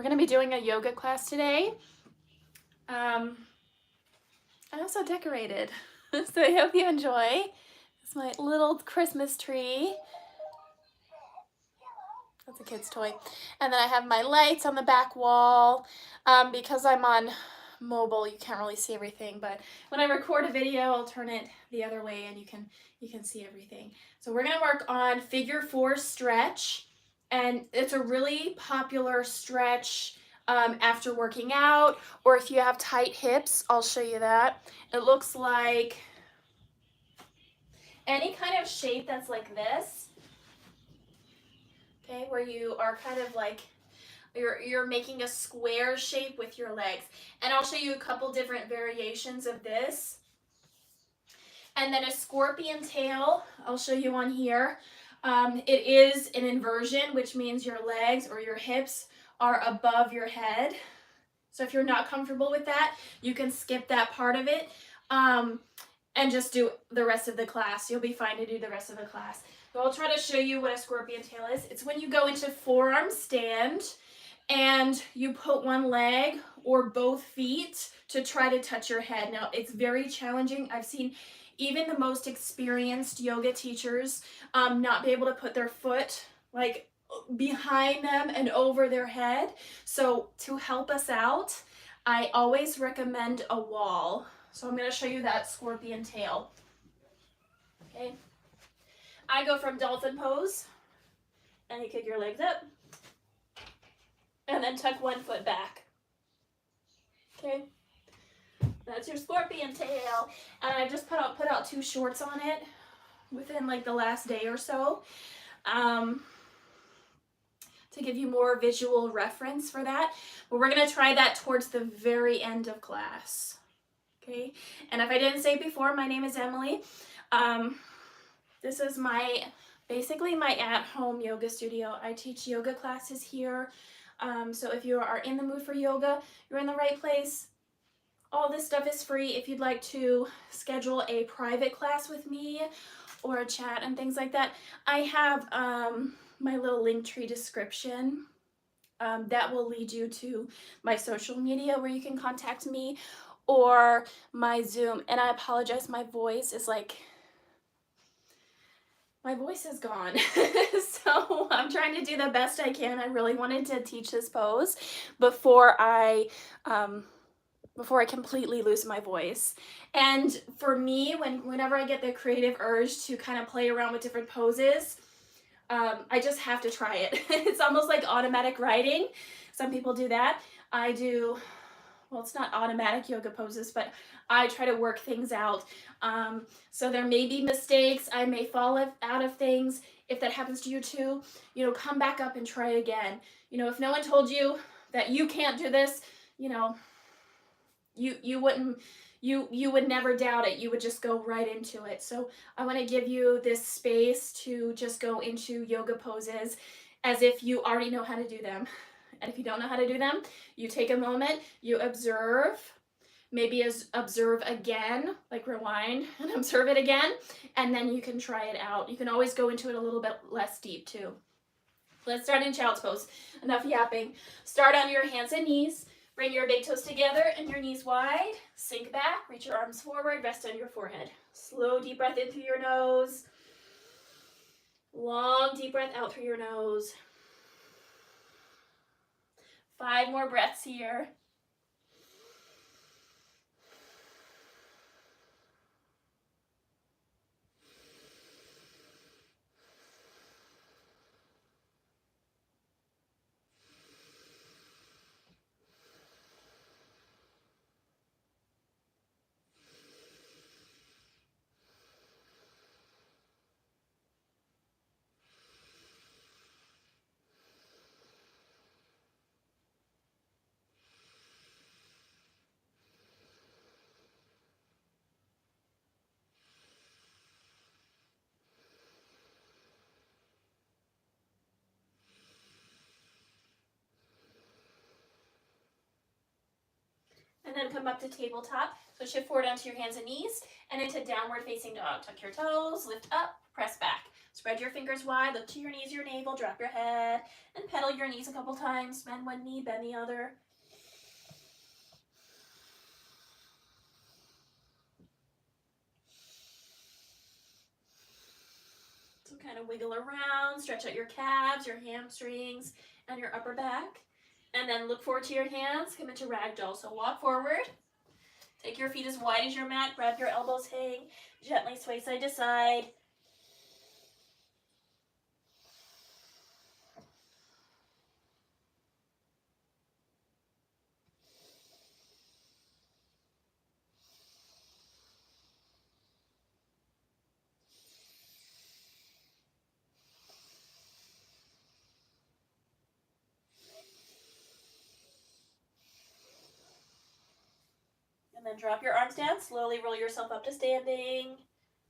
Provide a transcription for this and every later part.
We're going to be doing a yoga class today. I also decorated, so I hope you enjoy. It's my little Christmas tree. That's a kid's toy. And then I have my lights on the back wall. Because I'm on mobile, you can't really see everything, but when I record a video, I'll turn it the other way and you can see everything. So we're going to work on figure 4 stretch, and it's a really popular stretch after working out, or if you have tight hips. I'll show you that. It looks like any kind of shape that's like this, okay, where you are kind of like you're making a square shape with your legs. And I'll show you a couple different variations of this. And then a scorpion tail, I'll show you on here. It is an inversion, which means your legs or your hips are above your head. So if you're not comfortable with that, you can skip that part of it and just do the rest of the class. You'll be fine to do the rest of the class. So I'll try to show you what a scorpion tail is. It's when you go into forearm stand and you put one leg or both feet to try to touch your head. Now, it's very challenging. I've seen even the most experienced yoga teachers not be able to put their foot like behind them and over their head. So to help us out, I always recommend a wall. So I'm going to show you that scorpion tail. Okay. I go from dolphin pose, and you kick your legs up, and then tuck one foot back. Okay. That's your scorpion tail. And I just put out 2 shorts on it within like the last day or so. To give you more visual reference for that. But we're going to try that towards the very end of class. Okay, and if I didn't say before, my name is Emily. This is basically my at-home yoga studio. I teach yoga classes here. So if you are in the mood for yoga, you're in the right place. All this stuff is free. If you'd like to schedule a private class with me or a chat and things like that, I have my little Linktree description. That will lead you to my social media where you can contact me, or my Zoom. And I apologize, my voice is gone. So I'm trying to do the best I can. I really wanted to teach this pose before I completely lose my voice. And for me, whenever I get the creative urge to kind of play around with different poses, I just have to try it. It's almost like automatic writing. Some people do that. I do, well, it's not automatic yoga poses, but I try to work things out. So there may be mistakes. I may fall out of things. If that happens to you too, come back up and try again. If no one told you that you can't do this, you would never doubt it. You would just go right into it. So I want to give you this space to just go into yoga poses as if you already know how to do them. And if you don't know how to do them, you take a moment, you observe, maybe observe again, like rewind and observe it again, and then you can try it out. You can always go into it a little bit less deep too. Let's start in child's pose. Enough yapping. Start on your hands and knees. Bring your big toes together and your knees wide. Sink back, reach your arms forward, rest on your forehead. Slow deep breath in through your nose. Long deep breath out through your nose. 5 more breaths here. And then come up to tabletop. So shift forward onto your hands and knees and into downward facing dog. Tuck your toes, lift up, press back. Spread your fingers wide, look to your knees, your navel, drop your head, and pedal your knees a couple times. Bend one knee, bend the other. So kind of wiggle around, stretch out your calves, your hamstrings, and your upper back. And then look forward to your hands, come into ragdoll. So walk forward, take your feet as wide as your mat, grab your elbows, hang, gently sway side to side. And then drop your arms down, slowly roll yourself up to standing.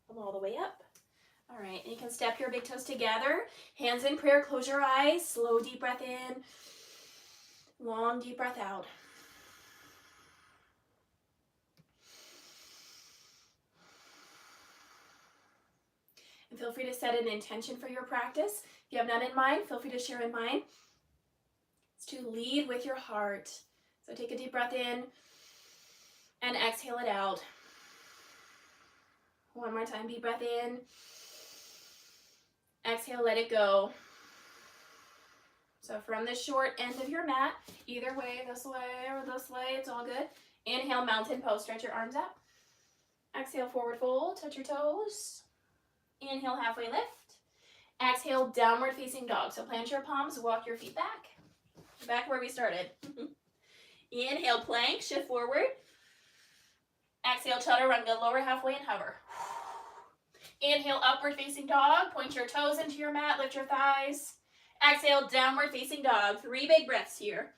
Come all the way up. All right, and you can step your big toes together. Hands in prayer, close your eyes. Slow, deep breath in. Long, deep breath out. And feel free to set an intention for your practice. If you have none in mind, feel free to share in mind. It's to lead with your heart. So take a deep breath in and exhale it out. One more time, deep breath in. Exhale, let it go. So from the short end of your mat, either way, this way or this way, it's all good. Inhale, mountain pose, stretch your arms up. Exhale, forward fold, touch your toes. Inhale, halfway lift. Exhale, downward facing dog. So plant your palms, walk your feet back. Back where we started. Inhale, plank, shift forward. Exhale, chaturanga, lower halfway and hover. Inhale, upward facing dog. Point your toes into your mat, lift your thighs. Exhale, downward facing dog. 3 big breaths here.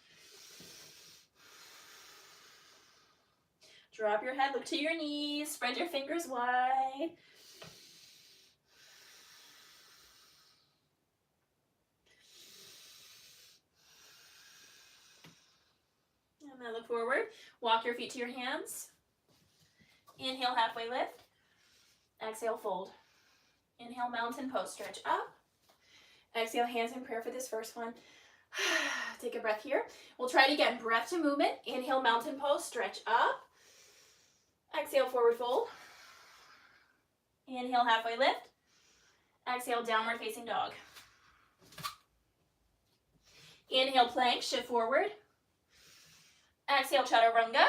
Drop your head, look to your knees, spread your fingers wide. And then look forward. Walk your feet to your hands. Inhale, halfway lift. Exhale, fold. Inhale, mountain pose, stretch up. Exhale, hands in prayer for this first one. Take a breath here. We'll try it again. Breath to movement. Inhale, mountain pose, stretch up. Exhale, forward fold. Inhale, halfway lift. Exhale, downward facing dog. Inhale, plank, shift forward. Exhale, chaturanga.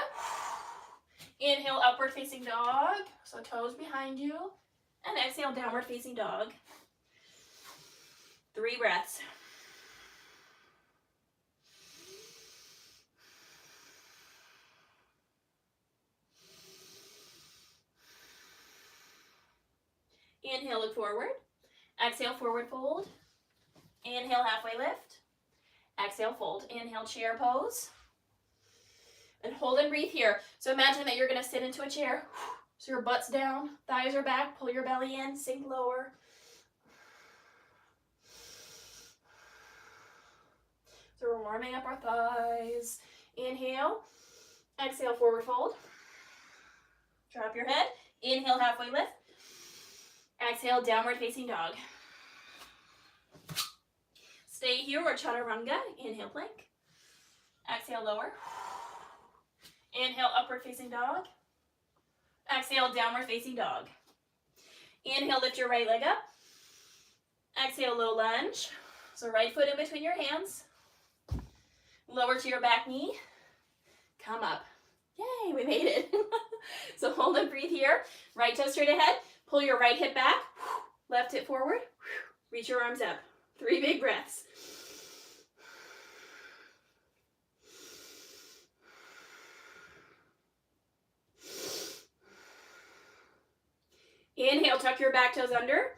Inhale, upward facing dog. So toes behind you. And exhale, downward facing dog. 3 breaths. Inhale, look forward. Exhale, forward fold. Inhale, halfway lift. Exhale, fold. Inhale, chair pose. And hold and breathe here. So imagine that you're going to sit into a chair. So your butt's down, thighs are back, pull your belly in, sink lower. So we're warming up our thighs. Inhale. Exhale, forward fold. Drop your head. Inhale, halfway lift. Exhale, downward facing dog. Stay here or chaturanga. Inhale, plank. Exhale, lower. Inhale, upward facing dog. Exhale, downward facing dog. Inhale, lift your right leg up. Exhale, low lunge. So right foot in between your hands. Lower to your back knee. Come up. Yay, we made it. So hold and breathe here. Right toe straight ahead. Pull your right hip back. Left hip forward. Reach your arms up. 3 big breaths. Inhale, tuck your back toes under.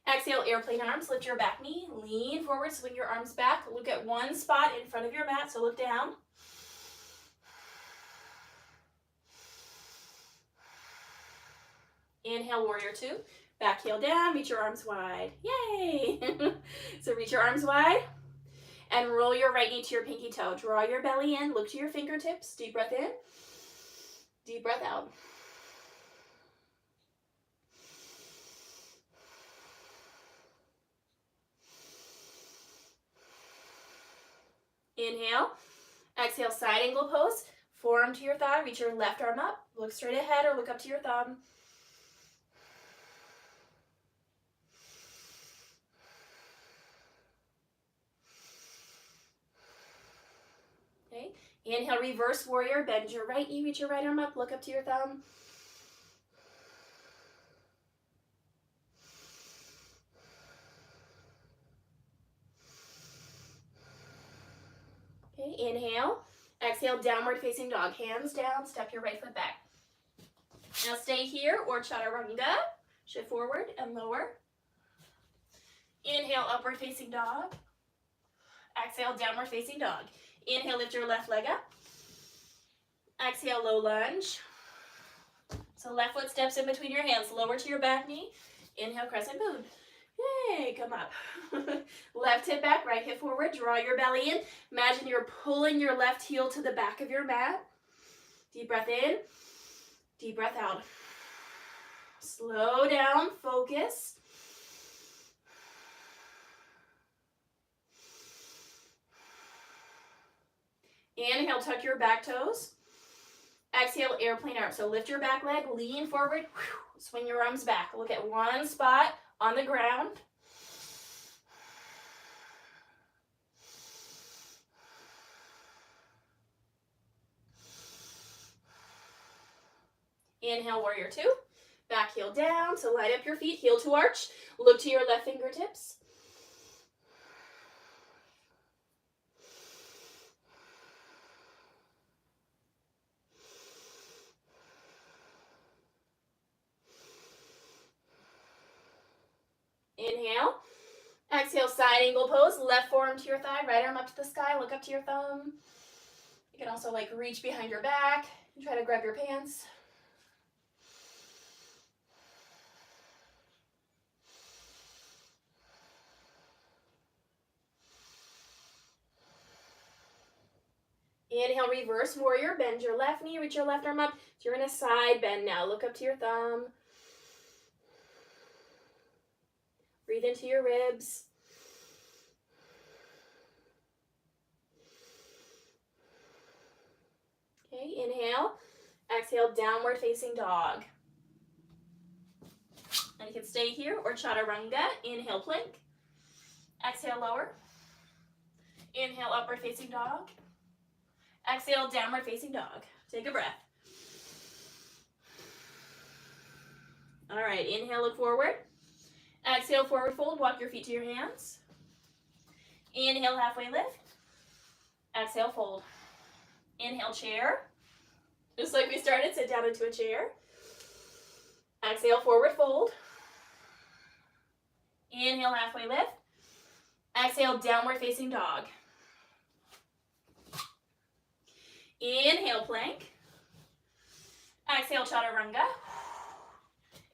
Exhale, airplane arms, lift your back knee, lean forward, swing your arms back. Look at one spot in front of your mat, so look down. Inhale, warrior 2. Back heel down, reach your arms wide. Yay! So reach your arms wide and roll your right knee to your pinky toe. Draw your belly in, look to your fingertips. Deep breath in, deep breath out. Inhale. Exhale, side angle pose. Forearm to your thigh. Reach your left arm up. Look straight ahead or look up to your thumb. Okay. Inhale, reverse warrior. Bend your right knee. Reach your right arm up. Look up to your thumb. Okay. Inhale. Exhale, downward facing dog. Hands down. Step your right foot back. Now stay here or chaturanga. Shift forward and lower. Inhale, upward facing dog. Exhale, downward facing dog. Inhale, lift your left leg up. Exhale, low lunge. So left foot steps in between your hands, lower to your back knee. Inhale, crescent moon. Yay, come up. Left hip back, right hip forward. Draw your belly in. Imagine you're pulling your left heel to the back of your mat. Deep breath in. Deep breath out. Slow down, focus. Inhale, tuck your back toes. Exhale, airplane arms. So lift your back leg, lean forward, swing your arms back. Look at one spot on the ground. Inhale, warrior two. Back heel down, so line up your feet, heel to arch. Look to your left fingertips. Inhale. Exhale, side angle pose. Left forearm to your thigh, right arm up to the sky. Look up to your thumb. You can also reach behind your back and try to grab your pants. Inhale, reverse warrior. Bend your left knee, reach your left arm up. So you're in a side bend now. Look up to your thumb. Breathe into your ribs. Okay, inhale. Exhale, downward facing dog. And you can stay here or chaturanga. Inhale, plank. Exhale, lower. Inhale, upward facing dog. Exhale, downward facing dog. Take a breath. All right, inhale, look forward. Exhale, forward fold. Walk your feet to your hands. Inhale, halfway lift. Exhale, fold. Inhale, chair. Just like we started, sit down into a chair. Exhale, forward fold. Inhale, halfway lift. Exhale, downward facing dog. Inhale, plank. Exhale, chaturanga.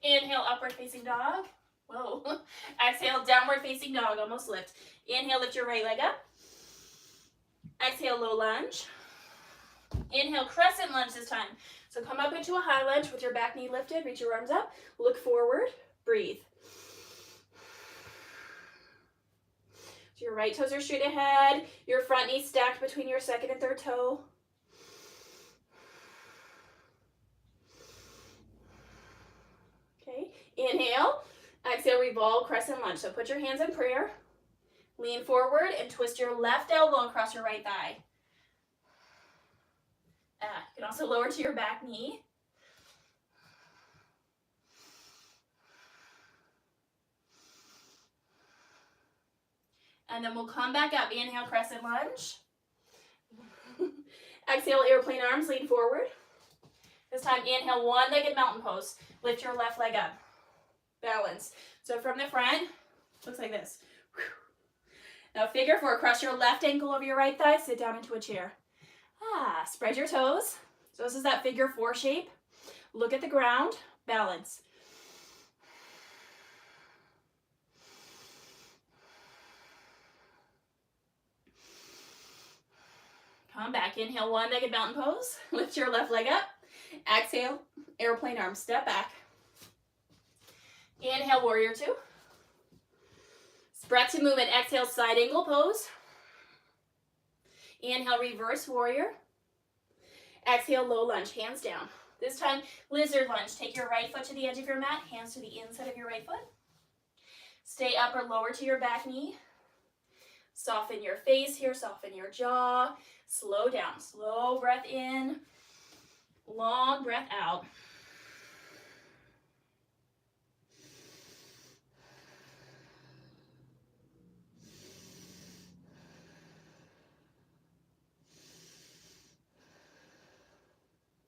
Inhale, upward facing dog. Whoa. Exhale, downward facing dog, almost lift. Inhale, lift your right leg up. Exhale, low lunge. Inhale, crescent lunge this time. So come up into a high lunge with your back knee lifted. Reach your arms up. Look forward. Breathe. So your right toes are straight ahead. Your front knee stacked between your second and third toe. Okay, inhale. Exhale, revolve, crescent lunge. So put your hands in prayer. Lean forward and twist your left elbow across your right thigh. You can also lower to your back knee. And then we'll come back up. Inhale, crescent lunge. Exhale, airplane arms, lean forward. This time, inhale, one-legged mountain pose. Lift your left leg up. Balance. So from the front, looks like this. Now figure four, cross your left ankle over your right thigh, sit down into a chair. Spread your toes. So this is that figure four shape. Look at the ground, balance. Come back, inhale, one-legged mountain pose. Lift your left leg up. Exhale, airplane arms, step back. Inhale, warrior two. Breath to movement. Exhale, side angle pose. Inhale, reverse warrior. Exhale, low lunge, hands down. This time, lizard lunge. Take your right foot to the edge of your mat, hands to the inside of your right foot. Stay up or lower to your back knee. Soften your face here, soften your jaw. Slow down, slow breath in, long breath out.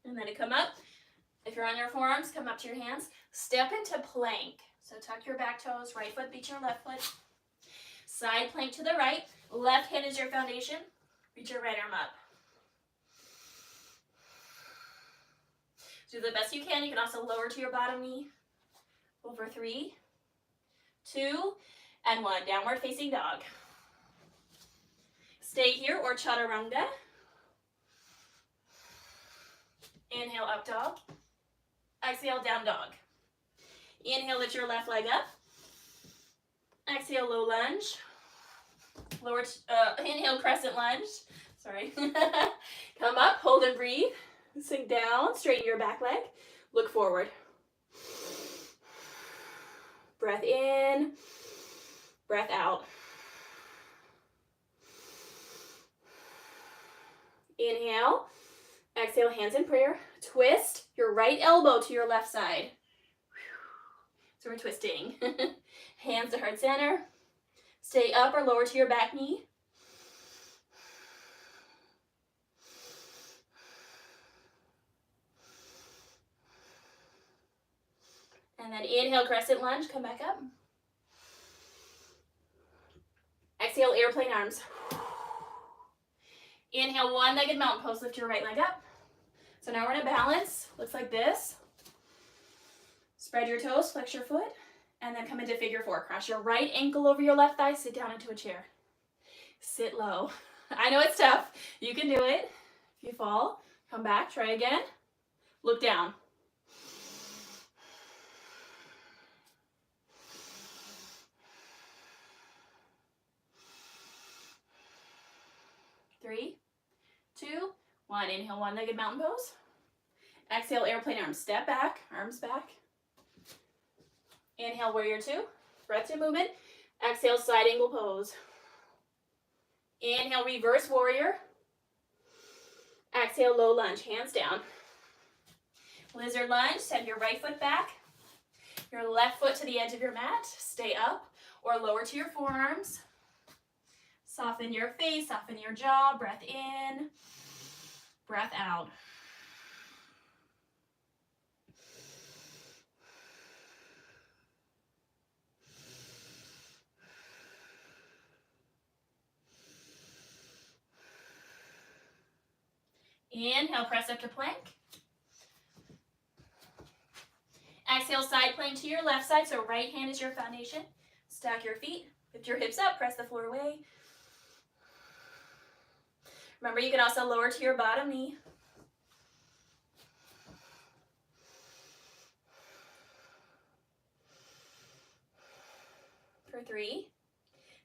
And then to come up, if you're on your forearms, come up to your hands. Step into plank. So tuck your back toes, right foot beats your left foot. Side plank to the right. Left hand is your foundation. Reach your right arm up. Do the best you can. You can also lower to your bottom knee. Over 3, 2, and 1. Downward facing dog. Stay here or chaturanga. Inhale, up dog. Exhale, down dog. Inhale, lift your left leg up. Exhale, low lunge. Inhale, crescent lunge. Sorry. Come up, hold and breathe. Sink down, straighten your back leg. Look forward. Breath in, breath out. Inhale. Exhale, hands in prayer. Twist your right elbow to your left side. So we're twisting. Hands to heart center. Stay up or lower to your back knee. And then inhale, crescent lunge. Come back up. Exhale, airplane arms. Inhale, one-legged mountain pose. Lift your right leg up. So now we're in a balance. Looks like this. Spread your toes, flex your foot, and then come into figure 4. Cross your right ankle over your left thigh. Sit down into a chair. Sit low. I know it's tough. You can do it. If you fall, come back. Try again. Look down. Three, 2, 1. Inhale, one-legged mountain pose. Exhale, airplane arms. Step back, arms back. Inhale, warrior 2. Breath to movement. Exhale, side angle pose. Inhale, reverse warrior. Exhale, low lunge, hands down. Lizard lunge, send your right foot back. Your left foot to the edge of your mat. Stay up or lower to your forearms. Soften your face, soften your jaw. Breath in, breath out. Inhale, press up to plank. Exhale, side plank to your left side, so right hand is your foundation. Stack your feet, lift your hips up, press the floor away. Remember, you can also lower to your bottom knee. For 3,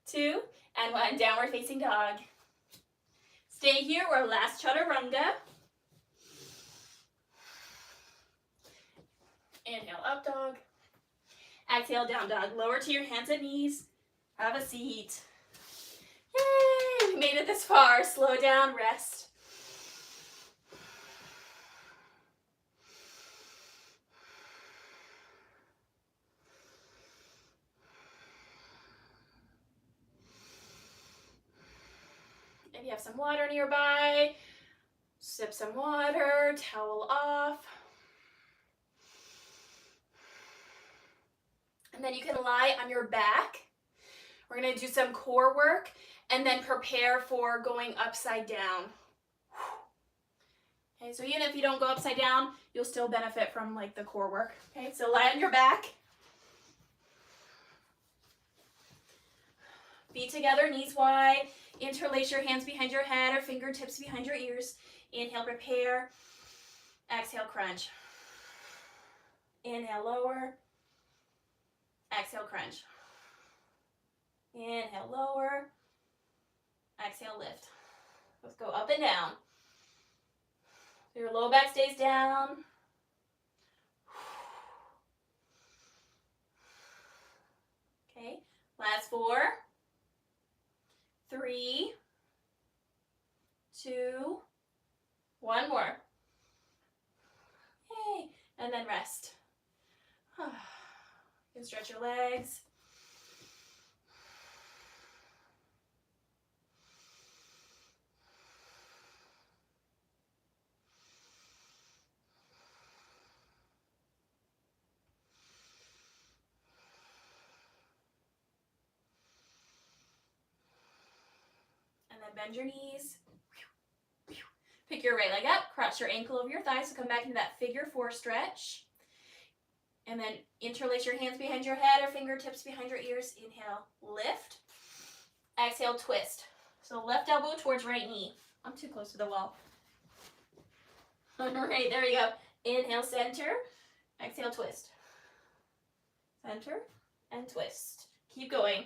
2, and 1. Downward facing dog. Stay here or last chaturanga. Inhale, up dog. Exhale, down dog. Lower to your hands and knees. Have a seat. Yay! We made it this far. Slow down, rest. If you have some water nearby, sip some water, towel off. And then you can lie on your back. We're going to do some core work and then prepare for going upside down. Okay, so even if you don't go upside down, you'll still benefit from like the core work. Okay, so lie on your back. Feet together, knees wide. Interlace your hands behind your head or fingertips behind your ears. Inhale, prepare. Exhale, crunch. Inhale, lower. Exhale, crunch. Inhale, lower. Exhale, lift. Let's go up and down. So your low back stays down. Okay, last 4, 3, 2, 1 more. Yay, and then rest. You can stretch your legs. And then bend your knees. Pick your right leg up, cross your ankle over your thigh, so come back into that figure 4 stretch. And then interlace your hands behind your head or fingertips behind your ears. Inhale, lift. Exhale, twist. So left elbow towards right knee. I'm too close to the wall. All right, there we go. Inhale, center. Exhale, twist. Center and twist. Keep going.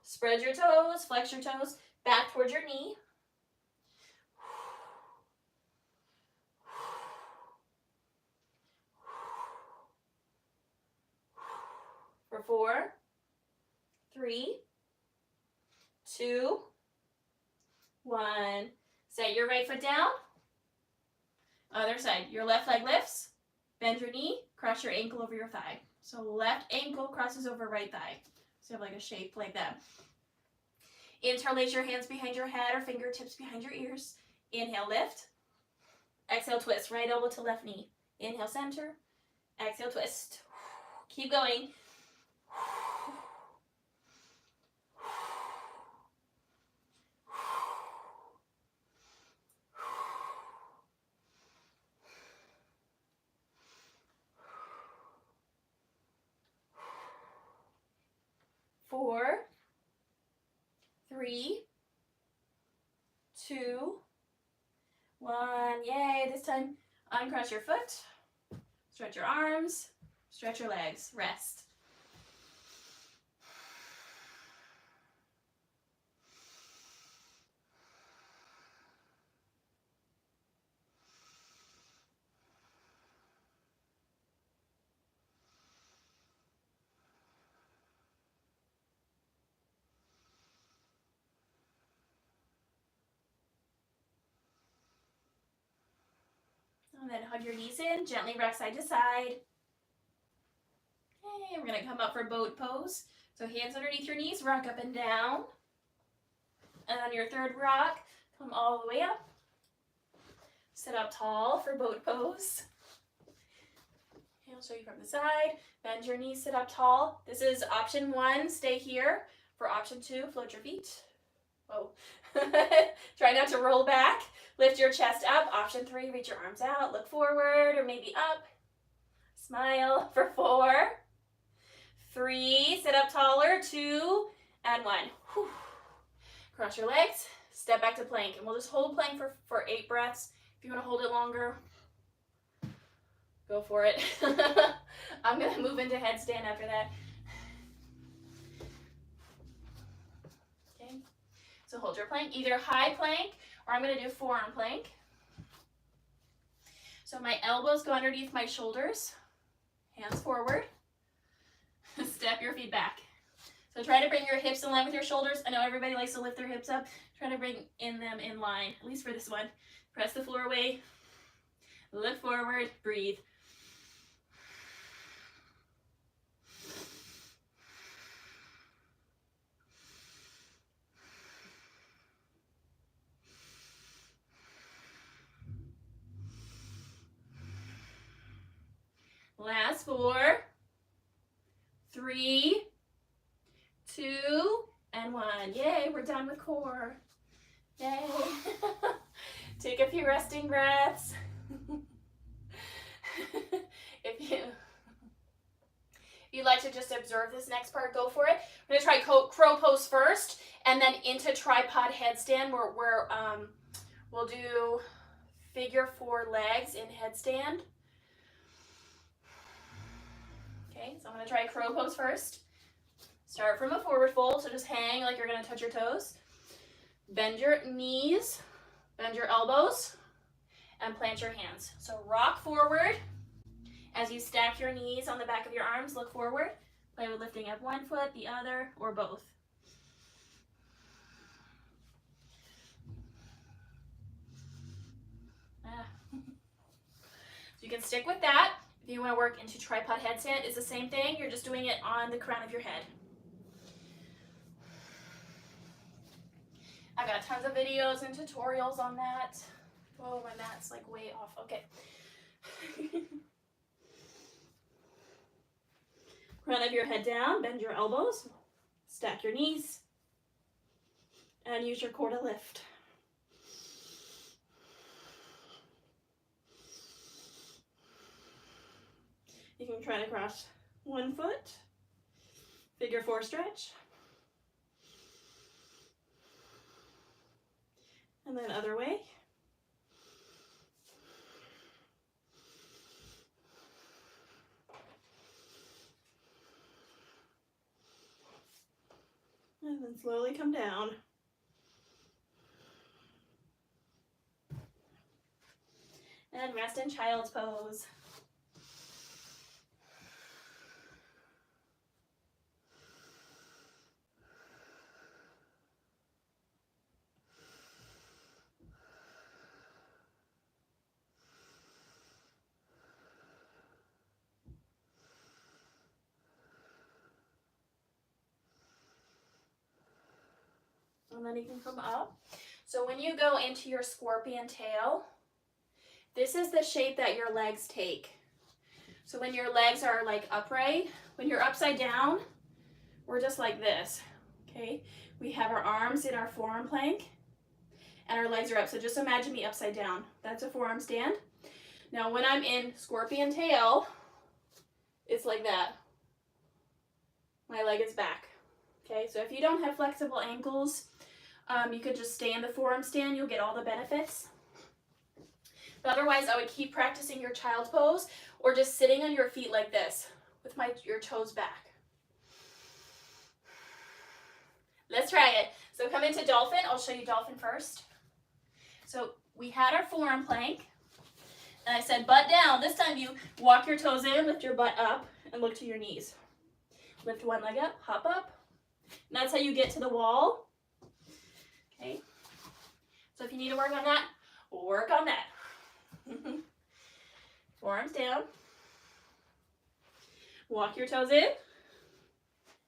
Spread your toes, flex your toes, back towards your knee. For 4, 3, 2, 1. Set your right foot down. Other side. Your left leg lifts. Bend your knee. Cross your ankle over your thigh. So left ankle crosses over right thigh. So you have like a shape like that. Interlace your hands behind your head or fingertips behind your ears. Inhale, lift. Exhale, twist. Right elbow to left knee. Inhale, center. Exhale, twist. Keep going. 4, 3, 2, 1. Yay, this time uncross your foot, stretch your arms, stretch your legs, rest. And then hug your knees in, gently rock side to side. Okay, we're gonna come up for boat pose. So hands underneath your knees, rock up and down. And on your third rock, come all the way up. Sit up tall for boat pose. Okay, I'll show you from the side. Bend your knees, sit up tall. This is option 1, stay here. For option 2, float your feet. Whoa. Try not to roll back. Lift your chest up. Option 3, reach your arms out. Look forward or maybe up. Smile for 4, 3, sit up taller, 2, and 1. Whew. Cross your legs, step back to plank. And we'll just hold plank for 8 breaths. If you want to hold it longer, go for it. I'm going to move into headstand after that. Okay. So hold your plank, either high plank or I'm going to do forearm plank. So my elbows go underneath my shoulders, hands forward. Step your feet back. So try to bring your hips in line with your shoulders. I know everybody likes to lift their hips up. Try to bring them in line, at least for this one. Press the floor away. Look forward, breathe. Last 4, 3, 2, and 1. Yay, we're done with core. Yay. Take a few resting breaths. If you'd like to just observe this next part, go for it. We're going to try crow pose first, and then into tripod headstand, where we'll do figure 4 legs in headstand. Okay, so I'm going to try crow pose first. Start from a forward fold, so just hang like you're going to touch your toes. Bend your knees, bend your elbows, and plant your hands. So rock forward as you stack your knees on the back of your arms. Look forward. Play with lifting up one foot, the other, or both. So you can stick with that. If you want to work into tripod headstand, it's the same thing. You're just doing it on the crown of your head. I got tons of videos and tutorials on that. Oh, my mat's like way off. Okay. Crown of your head down, bend your elbows, stack your knees, and use your core to lift. You can try to cross one foot, figure four stretch, and then other way. And then slowly come down. And rest in child's pose. And then you can come up. So when you go into your scorpion tail, this is the shape that your legs take. So when your legs are like upright, when you're upside down, we're just like this, okay? We have our arms in our forearm plank and our legs are up. So just imagine me upside down. That's a forearm stand. Now when I'm in scorpion tail, it's like that. My leg is back, okay? So if you don't have flexible ankles, you could just stay in the forearm stand. You'll get all the benefits. But otherwise, I would keep practicing your child's pose or just sitting on your feet like this with your toes back. Let's try it. So come into dolphin. I'll show you dolphin first. So we had our forearm plank. And I said butt down. This time you walk your toes in, lift your butt up, and look to your knees. Lift one leg up, hop up. And that's how you get to the wall. Okay. So if you need to work on that, work on that. Forearms down. Walk your toes in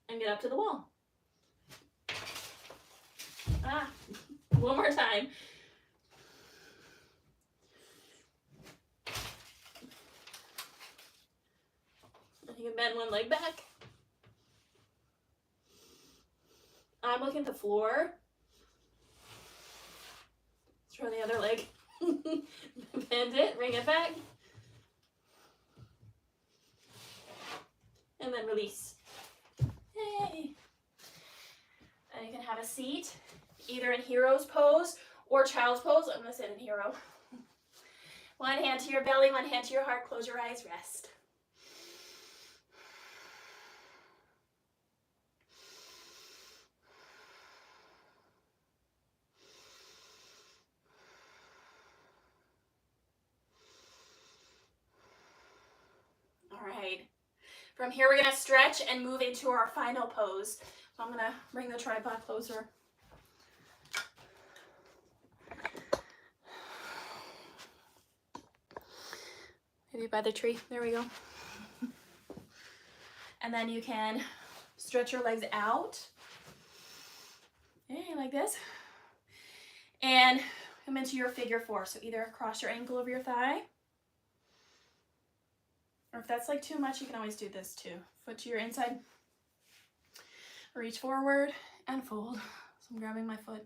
and get up to the wall. One more time. You can bend one leg back. I'm looking at the floor. Let's try the other leg. Bend it, bring it back. And then release. Yay. And you can have a seat, either in hero's pose or child's pose. I'm going to sit in hero. One hand to your belly, one hand to your heart. Close your eyes, rest. All right. From here, we're going to stretch and move into our final pose. So I'm going to bring the tripod closer. Maybe by the tree. There we go. And then you can stretch your legs out. Okay, like this. And come into your figure four. So either cross your ankle over your thigh. Or if that's like too much, you can always do this too. Foot to your inside. Reach forward and fold. So I'm grabbing my foot.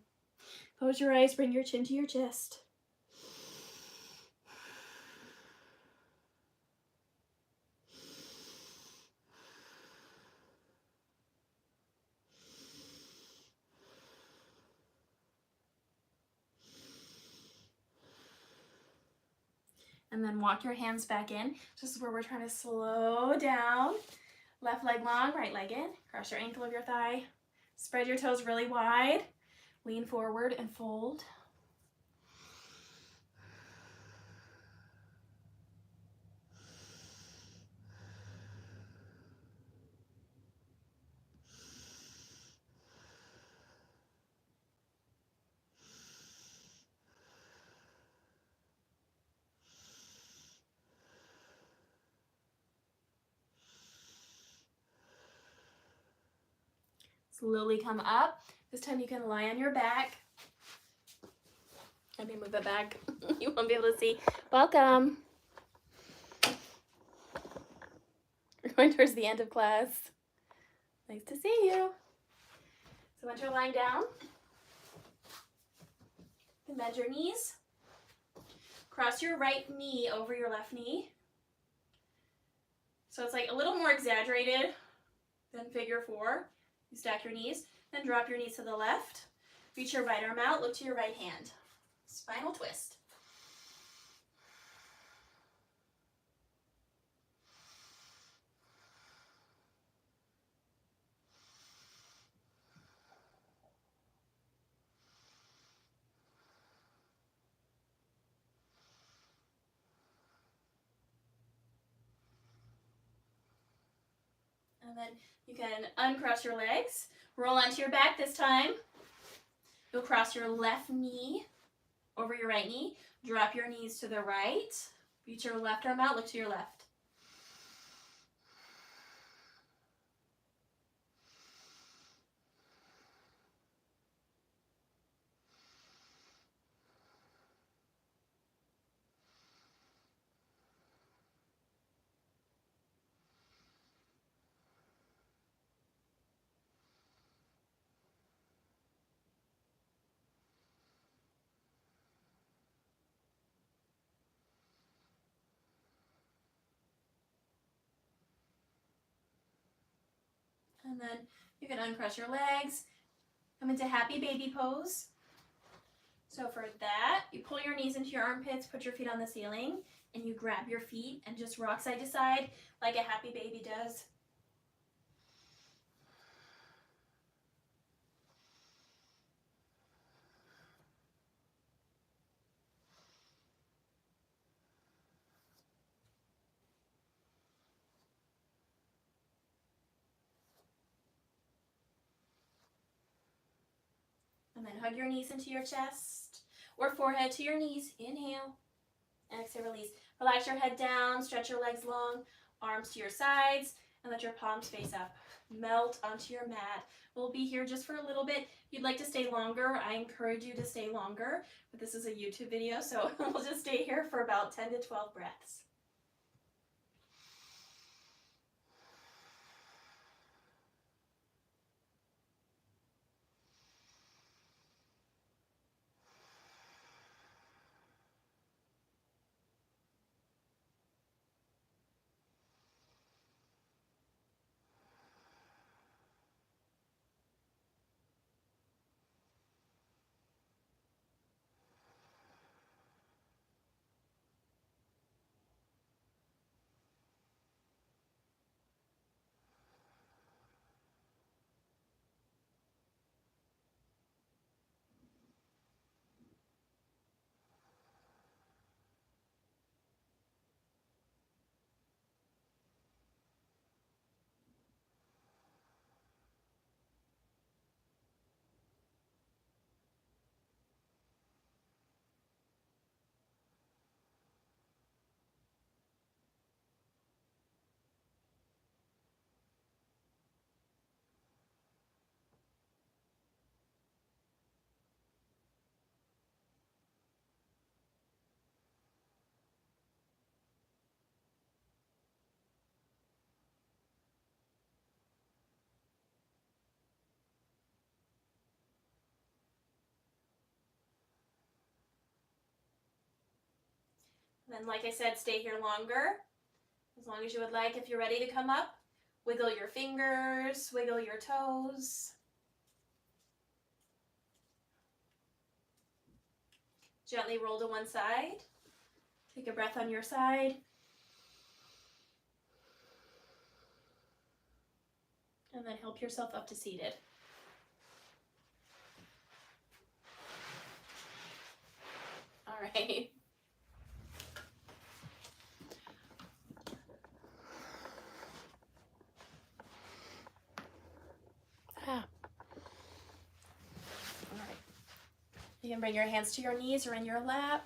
Close your eyes, bring your chin to your chest. And then walk your hands back in. This is where we're trying to slow down. Left leg long, right leg in. Cross your ankle over your thigh. Spread your toes really wide. Lean forward and fold. Slowly come up. This time you can lie on your back. Let me move it back. You won't be able to see. Welcome. We're going towards the end of class. Nice to see you. So once you're lying down, you can bend your knees. Cross your right knee over your left knee. So it's like a little more exaggerated than figure 4. You stack your knees, then drop your knees to the left. Reach your right arm out, look to your right hand. Spinal twist. And then you can uncross your legs. Roll onto your back this time. You'll cross your left knee over your right knee. Drop your knees to the right. Reach your left arm out, look to your left. And then you can uncross your legs. Come into happy baby pose. So for that, you pull your knees into your armpits, put your feet on the ceiling, and you grab your feet and just rock side to side like a happy baby does. And then hug your knees into your chest or forehead to your knees. Inhale. Exhale, release. Relax your head down, stretch your legs long, arms to your sides, and let your palms face up. Melt onto your mat. We'll be here just for a little bit. If you'd like to stay longer, I encourage you to stay longer, but this is a YouTube video, so we'll just stay here for about 10 to 12 breaths. And then, like I said, stay here longer, as long as you would like. If you're ready to come up, wiggle your fingers, wiggle your toes. Gently roll to one side. Take a breath on your side. And then help yourself up to seated. All right. All right. You can bring your hands to your knees or in your lap.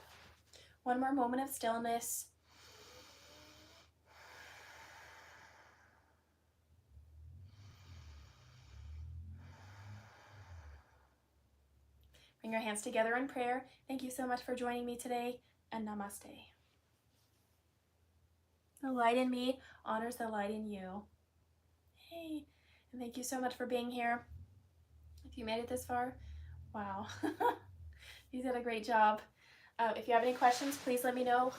One more moment of stillness. Bring your hands together in prayer. Thank you so much for joining me today, and namaste. The light in me honors the light in you. Hey, and thank you so much for being here. If you made it this far, wow. You did a great job. If you have any questions, please let me know.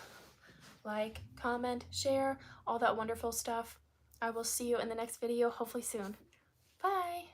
Like, comment, share, all that wonderful stuff. I will see you in the next video, hopefully soon. Bye.